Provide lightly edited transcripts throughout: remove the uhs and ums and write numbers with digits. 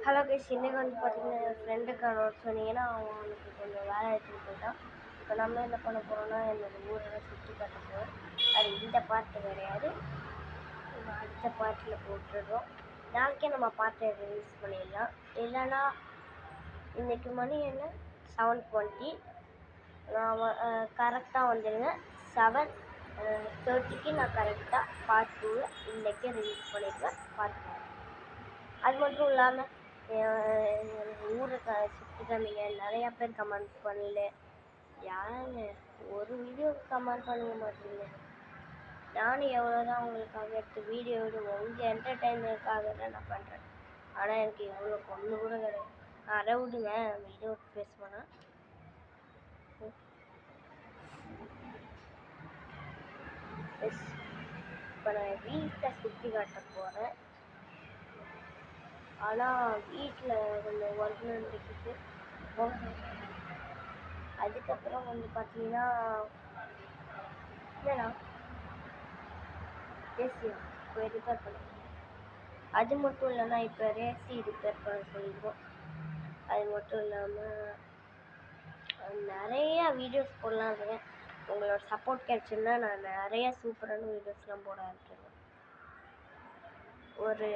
Hello guys, இன்றைக்கி வந்து பார்த்திங்கன்னா என் ஃப்ரெண்டுக்கான சொன்னீங்கன்னா அவனுக்கு கொஞ்சம் வேலை எடுத்துகிட்டு போயிட்டான். இப்போ நம்ம என்ன பண்ண போகிறோம்னா என்னோடய ஊரெல்லாம் சுற்றி காட்ட போகிறோம். அது இந்த பாட்டு கிடையாது, நம்ம அடுத்த பாட்டில் போட்டுடுறோம். நாளைக்கே நம்ம பாட்டை ரிலீஸ் பண்ணிடலாம். இல்லைன்னா இன்றைக்கி மணி என்ன 7:20, நான் கரெக்டாக வந்துடுங்க. 7:30க்கு நான் கரெக்டாக பார்ட் 2 இன்றைக்கே ரிலீஸ் பண்ணிடுவேன். பார்த்துக்கோங்க. அது மட்டும் இல்லாமல் ஊரை சுற்றி காமிங்க. நிறையா பேர் கமெண்ட் பண்ணல. யாருங்க ஒரு வீடியோவுக்கு கமெண்ட் பண்ண மாட்டீங்க? நானும் எவ்வளோ தான் உங்களுக்காக எடுத்து வீடியோ விடுவோம், உங்கள் என்டர்டைன்மெண்ட்காக தான் நான் பண்ணுறேன். ஆனால் எனக்கு எவ்வளோ பொண்ணு கூட கிடையாது. அரை விடுங்க, வீடியோ பேசுவேன்னா. இப்போ நான் வீட்டில் சுற்றி காட்ட போகிறேன். ஆனால் வீட்டில் கொஞ்சம் ஒர்க் நடந்துக்கிட்டு அதுக்கப்புறம் வந்து பார்த்தீங்கன்னா என்னடா ஏசி போய் ரிப்பேர் பண்ண. அது மட்டும் இல்லைன்னா இப்போ ஏசி ரிப்பேர் பண்ண சொல்லியிருக்கோம். அது மட்டும் இல்லாமல் நிறையா வீடியோஸ் போடலாம் இருக்கேன். உங்களோட சப்போர்ட் கிடைச்சுன்னா நான் நிறையா சூப்பரான வீடியோஸ்லாம் போட ஆரம்பிச்சிருவேன். ஒரு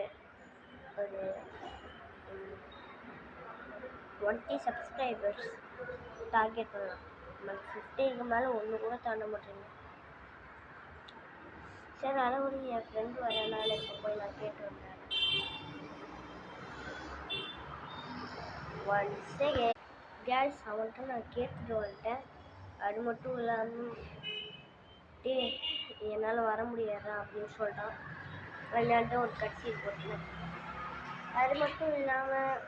20 சப்ஸ்கிரைபர்ஸ் டார்கெட் பண்ணலாம். நம்ம 50க்கு மேலே ஒன்று கூட தாண்ட மாட்டேங்க. சரி, அளவுக்கு என் ஃப்ரெண்டு வரனால இப்போ போய் நான் கேட்டு வந்தேன். கேஸ் அவன்கிட்ட நான் கேட்டுட்டு வந்துட்டேன். அது மட்டும் இல்லாமல் என்னால் வர முடியாதா அப்படின்னு சொல்லிட்டான். விளையாண்டு ஒரு கட்சி போட்டேன். அது மட்டும் இல்லாமல்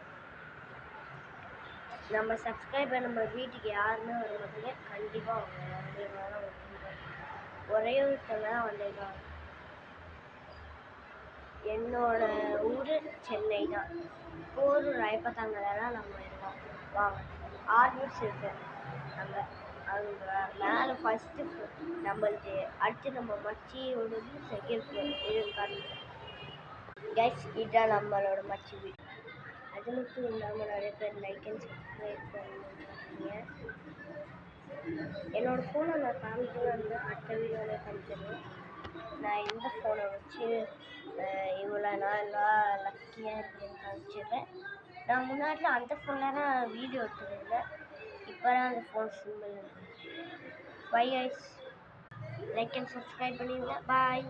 நம்ம சப்ஸ்கிரைபர் நம்ம வீட்டுக்கு யாருமே வர மாட்டீங்க. கண்டிப்பாக அவங்க வந்தீங்கன்னா ஒரே ஒருத்தங்க தான் வந்திருக்காங்க. என்னோட ஊர் சென்னை தான். போரூர் ராயப்பத்தாங்கல தான் நம்ம இருக்கோம். வாங்க, ஆர்மிஸ் இருக்கு நம்ம அங்கே மேலே ஃபஸ்ட்டு நம்மளுக்கு. அடுத்து நம்ம மச்சியோடது செகண்ட் ஃப்ளோர் இருக்காரு கைஸ். இதுதான் நம்மளோட மச்சி வீடு. அது மட்டும் இல்லாமல் நிறைய பேர் லைக் அண்ட் சப்ஸ்கிரைப் பண்ணுங்க. என்னோடய ஃபோனை நான் காமிக்கலாம் இருந்தால் அடுத்த வீடியோவில் காமிச்சிடுவேன். நான் இந்த ஃபோனை வச்சு இவ்வளோ நாளாக லக்கியாக இருக்கேன்னு காமிச்சிடுறேன். நான் முன்னாடி அந்த ஃபோனில் தான் வீடியோ எடுத்துருந்தேன். இப்போ தான் அந்த phone simple. Bye guys, like and subscribe பண்ணிடுங்க. பாய்.